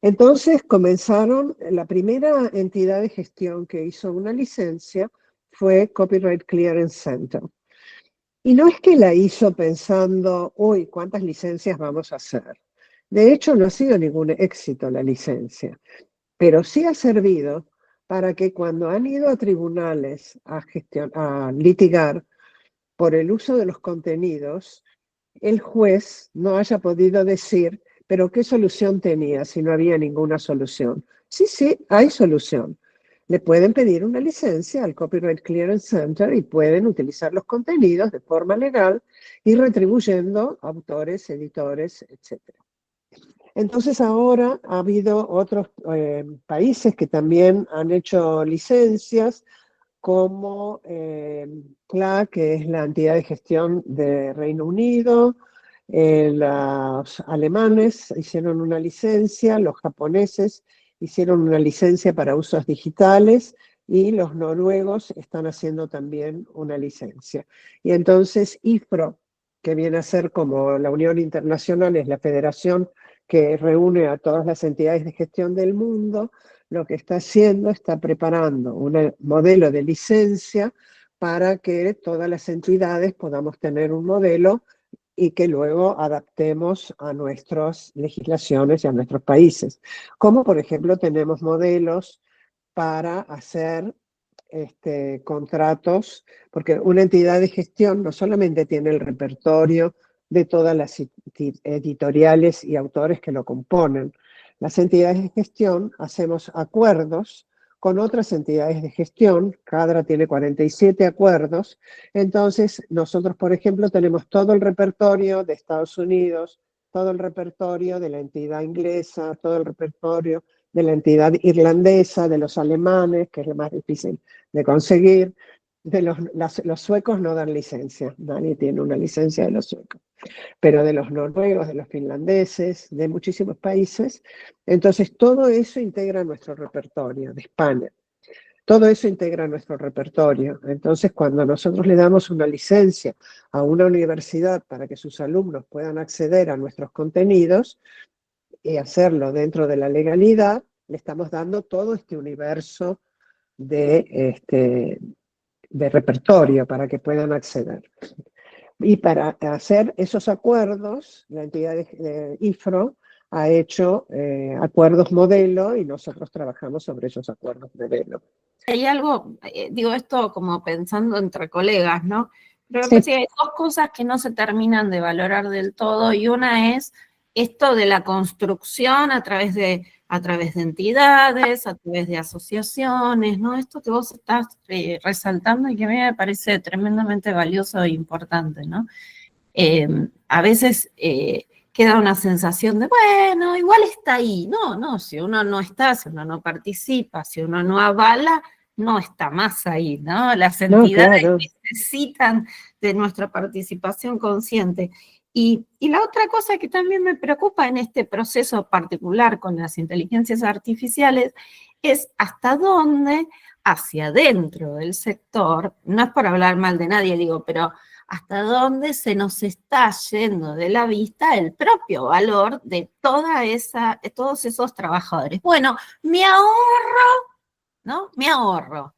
Entonces comenzaron, la primera entidad de gestión que hizo una licencia fue Copyright Clearance Center. Y no es que la hizo pensando, uy, ¿cuántas licencias vamos a hacer? De hecho, no ha sido ningún éxito la licencia, pero sí ha servido para que cuando han ido a tribunales a litigar por el uso de los contenidos, el juez no haya podido decir, pero ¿qué solución tenía si no había ninguna solución? Sí, hay solución. Le pueden pedir una licencia al Copyright Clearance Center y pueden utilizar los contenidos de forma legal y retribuyendo autores, editores, etc. Entonces ahora ha habido otros países que también han hecho licencias, como CLA, que es la entidad de gestión de Reino Unido, los alemanes hicieron una licencia, los japoneses hicieron una licencia para usos digitales y los noruegos están haciendo también una licencia. Y entonces IFPRO, que viene a ser como la Unión Internacional, es la federación que reúne a todas las entidades de gestión del mundo, lo que está haciendo, está preparando un modelo de licencia para que todas las entidades podamos tener un modelo y que luego adaptemos a nuestras legislaciones y a nuestros países. Como por ejemplo tenemos modelos para hacer contratos, porque una entidad de gestión no solamente tiene el repertorio de todas las editoriales y autores que lo componen. Las entidades de gestión hacemos acuerdos con otras entidades de gestión. Cadra tiene 47 acuerdos. Entonces, nosotros, por ejemplo, tenemos todo el repertorio de Estados Unidos, todo el repertorio de la entidad inglesa, todo el repertorio de la entidad irlandesa, de los alemanes, que es lo más difícil de conseguir. Los suecos no dan licencia, nadie tiene una licencia de los suecos, pero de los noruegos, de los finlandeses, de muchísimos países. Entonces, todo eso integra nuestro repertorio de España. Todo eso integra nuestro repertorio. Entonces, cuando nosotros le damos una licencia a una universidad para que sus alumnos puedan acceder a nuestros contenidos y hacerlo dentro de la legalidad, le estamos dando todo este universo de repertorio para que puedan acceder. Y para hacer esos acuerdos, la entidad de IFRO ha hecho acuerdos modelo y nosotros trabajamos sobre esos acuerdos modelo. Hay algo, digo esto como pensando entre colegas, ¿no? Pero me Sí. parece que hay dos cosas que no se terminan de valorar del todo, y una es esto de la construcción a través de entidades, a través de asociaciones, ¿no? Esto que vos estás resaltando y que a mí me parece tremendamente valioso e importante, ¿no? A veces queda una sensación de, bueno, igual está ahí. No, si uno no está, si uno no participa, si uno no avala, no está más ahí, ¿no? Las entidades claro. necesitan de nuestra participación consciente. Y la otra cosa que también me preocupa en este proceso particular con las inteligencias artificiales es hasta dónde, hacia adentro del sector, no es por hablar mal de nadie, digo, pero hasta dónde se nos está yendo de la vista el propio valor de todos esos trabajadores. Bueno, me ahorro, ¿no? Me ahorro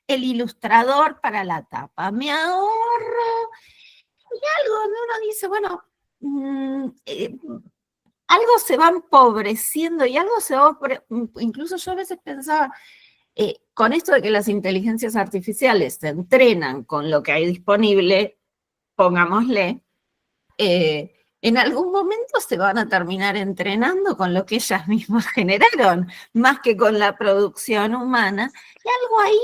el ilustrador para la tapa, me ahorro, y algo donde uno dice, bueno, algo se va empobreciendo y algo se va, incluso yo a veces pensaba, con esto de que las inteligencias artificiales se entrenan con lo que hay disponible, pongámosle, en algún momento se van a terminar entrenando con lo que ellas mismas generaron, más que con la producción humana, y algo ahí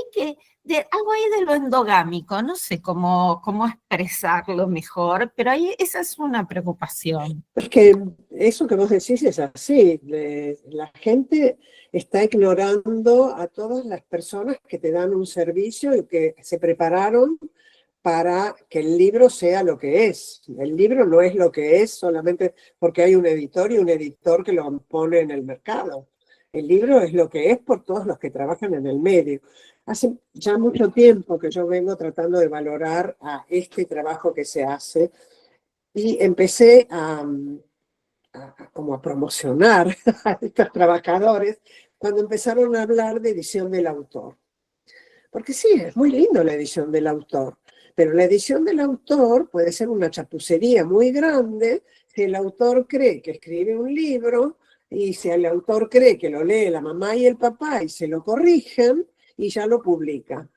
de lo endogámico, no sé cómo expresarlo mejor, pero ahí esa es una preocupación. Es que eso que vos decís es así. La gente está ignorando a todas las personas que te dan un servicio y que se prepararon para que el libro sea lo que es. El libro no es lo que es solamente porque hay un editor y un editor que lo pone en el mercado. El libro es lo que es por todos los que trabajan en el medio. Hace ya mucho tiempo que yo vengo tratando de valorar a este trabajo que se hace y empecé como a promocionar a estos trabajadores cuando empezaron a hablar de edición del autor. Porque sí, es muy lindo la edición del autor, pero la edición del autor puede ser una chapucería muy grande si el autor cree que escribe un libro y si el autor cree que lo lee la mamá y el papá y se lo corrigen y ya lo publica.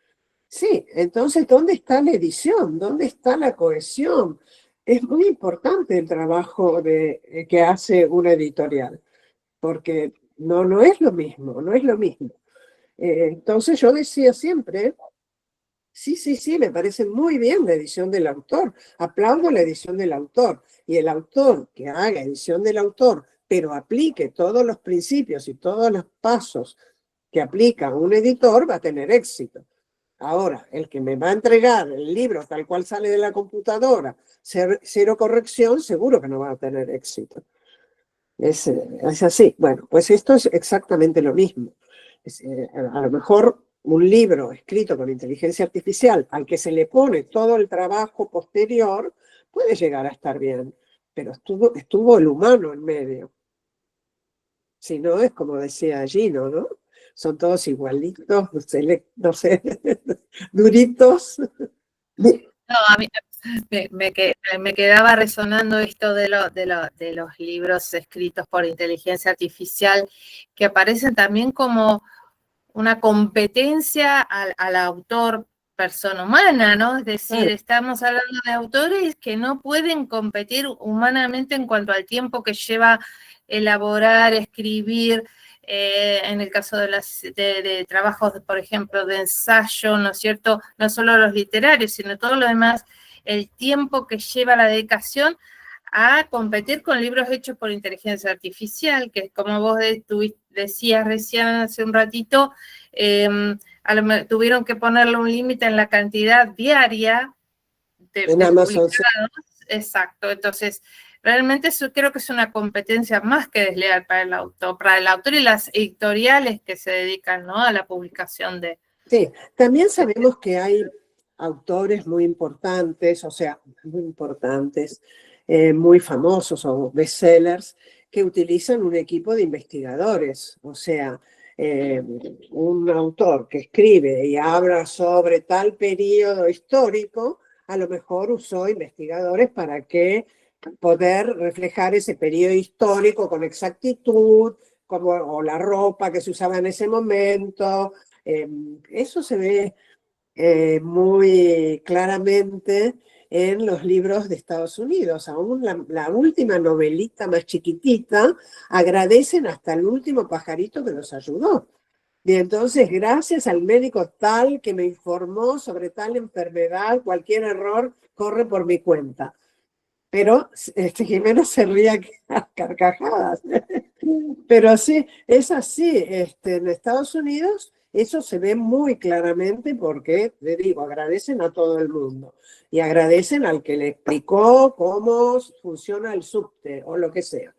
Sí, entonces, ¿dónde está la edición? ¿Dónde está la cohesión? Es muy importante el trabajo que hace una editorial, porque no es lo mismo, no es lo mismo. Entonces yo decía siempre, sí, me parece muy bien la edición del autor, aplaudo la edición del autor, y el autor que haga edición del autor, pero aplique todos los principios y todos los pasos que aplica un editor, va a tener éxito. Ahora, el que me va a entregar el libro tal cual sale de la computadora, cero corrección, seguro que no va a tener éxito. Es así. Bueno, pues esto es exactamente lo mismo. A lo mejor un libro escrito con inteligencia artificial al que se le pone todo el trabajo posterior puede llegar a estar bien, pero estuvo el humano en medio. Si no, es como decía Gino, ¿no? Son todos igualitos, no sé, duritos. No, a mí me quedaba resonando esto de los libros escritos por inteligencia artificial, que aparecen también como una competencia al autor persona humana, ¿no? Es decir, estamos hablando de autores que no pueden competir humanamente en cuanto al tiempo que lleva elaborar, escribir, en el caso de trabajos, por ejemplo, de ensayo, ¿no es cierto? No solo los literarios, sino todo lo demás, el tiempo que lleva la dedicación a competir con libros hechos por inteligencia artificial, que como vos decías recién hace un ratito, tuvieron que ponerle un límite en la cantidad diaria de Amazon, sí. publicados. Exacto, entonces realmente eso creo que es una competencia más que desleal para el autor y las editoriales que se dedican, ¿no?, a la publicación de... Sí, también sabemos que hay autores muy importantes, o sea, muy importantes, muy famosos o bestsellers, que utilizan un equipo de investigadores. O sea, un autor que escribe y habla sobre tal periodo histórico, a lo mejor usó investigadores para que poder reflejar ese periodo histórico con exactitud, como, o la ropa que se usaba en ese momento. Eso se ve muy claramente en los libros de Estados Unidos. Aún la última novelita más chiquitita, agradecen hasta el último pajarito que los ayudó. Y entonces, gracias al médico tal que me informó sobre tal enfermedad, cualquier error corre por mi cuenta. Pero Jimena se ría a carcajadas. Pero sí, es así. En Estados Unidos eso se ve muy claramente porque, le digo, agradecen a todo el mundo. Y agradecen al que le explicó cómo funciona el subte o lo que sea.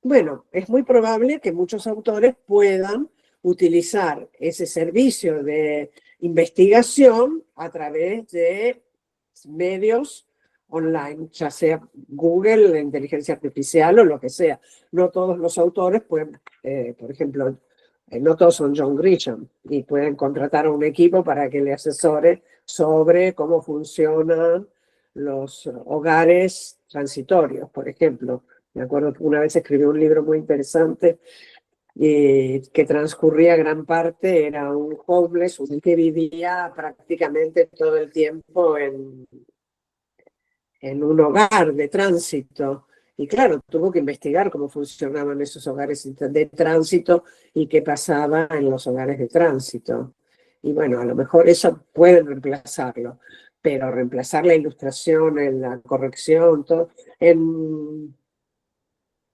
Bueno, es muy probable que muchos autores puedan utilizar ese servicio de investigación a través de medios online, ya sea Google, la inteligencia artificial o lo que sea. No todos los autores pueden, por ejemplo, no todos son John Grisham y pueden contratar a un equipo para que le asesore sobre cómo funcionan los hogares transitorios, por ejemplo. Me acuerdo que una vez escribí un libro muy interesante que transcurría gran parte, era un homeless, un que vivía prácticamente todo el tiempo en un hogar de tránsito. Y claro, tuvo que investigar cómo funcionaban esos hogares de tránsito y qué pasaba en los hogares de tránsito. Y bueno, a lo mejor eso pueden reemplazarlo, pero reemplazar la ilustración, la corrección, todo.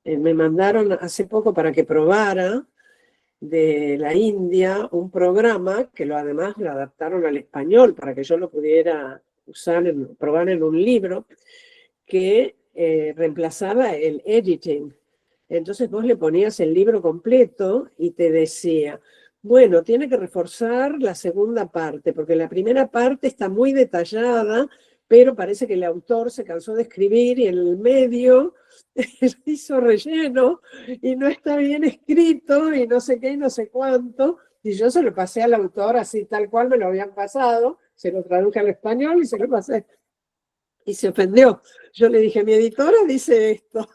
Me mandaron hace poco para que probara de la India un programa que además lo adaptaron al español para que yo lo pudiera probar en un libro que reemplazaba el editing. Entonces vos le ponías el libro completo y te decía, bueno, tiene que reforzar la segunda parte, porque la primera parte está muy detallada, pero parece que el autor se cansó de escribir y en el medio hizo relleno y no está bien escrito y no sé qué y no sé cuánto. Y yo se lo pasé al autor así tal cual me lo habían pasado, se lo traduje al español y se lo pasé. Y se ofendió. Yo le dije, mi editora dice esto.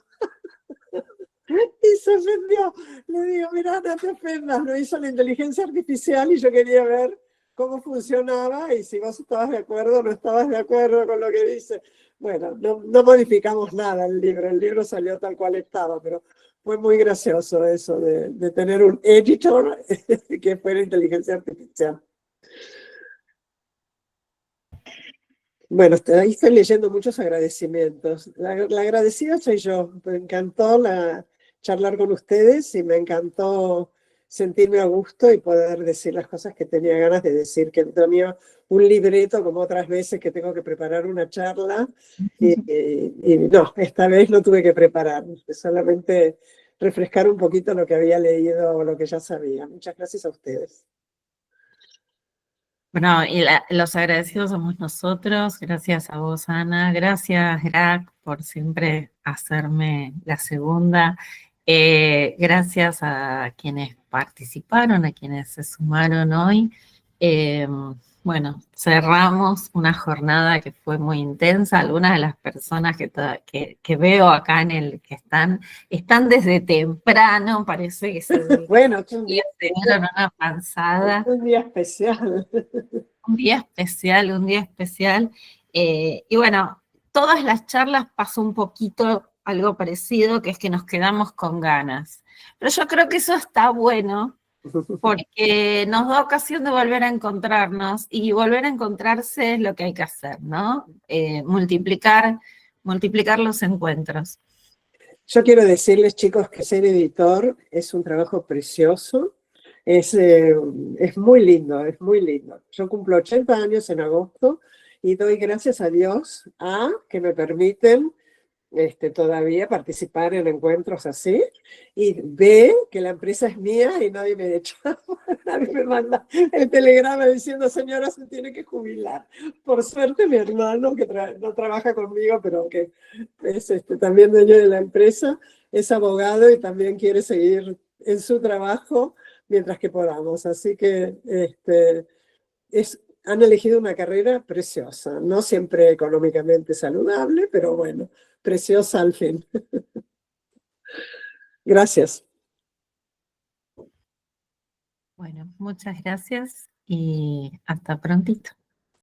Y se ofendió. Le digo, mira, no te ofendas, lo hizo la inteligencia artificial y yo quería ver cómo funcionaba y si vos estabas de acuerdo o no estabas de acuerdo con lo que dice. Bueno, no modificamos nada el libro salió tal cual estaba, pero fue muy gracioso eso de tener un editor que fuera inteligencia artificial. Bueno, ahí estoy leyendo muchos agradecimientos. La agradecida soy yo. Me encantó charlar con ustedes y me encantó sentirme a gusto y poder decir las cosas que tenía ganas de decir, que no tenía un libreto como otras veces que tengo que preparar una charla. Y no, esta vez no tuve que preparar, solamente refrescar un poquito lo que había leído o lo que ya sabía. Muchas gracias a ustedes. Bueno, y los agradecidos somos nosotros. Gracias a vos, Ana. Gracias, Grac, por siempre hacerme la segunda. Gracias a quienes participaron, a quienes se sumaron hoy. Bueno, cerramos una jornada que fue muy intensa. Algunas de las personas que veo acá que están desde temprano, parece que bueno, tuvieron una panzada. Un día especial. Un día especial. Y bueno, todas las charlas pasó un poquito algo parecido, que es que nos quedamos con ganas. Pero yo creo que eso está bueno, porque nos da ocasión de volver a encontrarnos, y volver a encontrarse es lo que hay que hacer, ¿no? Multiplicar multiplicar los encuentros. Yo quiero decirles, chicos, que ser editor es un trabajo precioso, es muy lindo, es muy lindo. Yo cumplo 80 años en agosto y doy gracias a Dios a que me permiten todavía participar en encuentros así, y ve que la empresa es mía y nadie me echa, nadie me manda el telegrama diciendo señora se tiene que jubilar. Por suerte mi hermano que no trabaja conmigo, pero que es también dueño de la empresa, es abogado y también quiere seguir en su trabajo mientras que podamos, así que han elegido una carrera preciosa, no siempre económicamente saludable, pero bueno, preciosa al fin. Gracias. Bueno, muchas gracias y hasta prontito.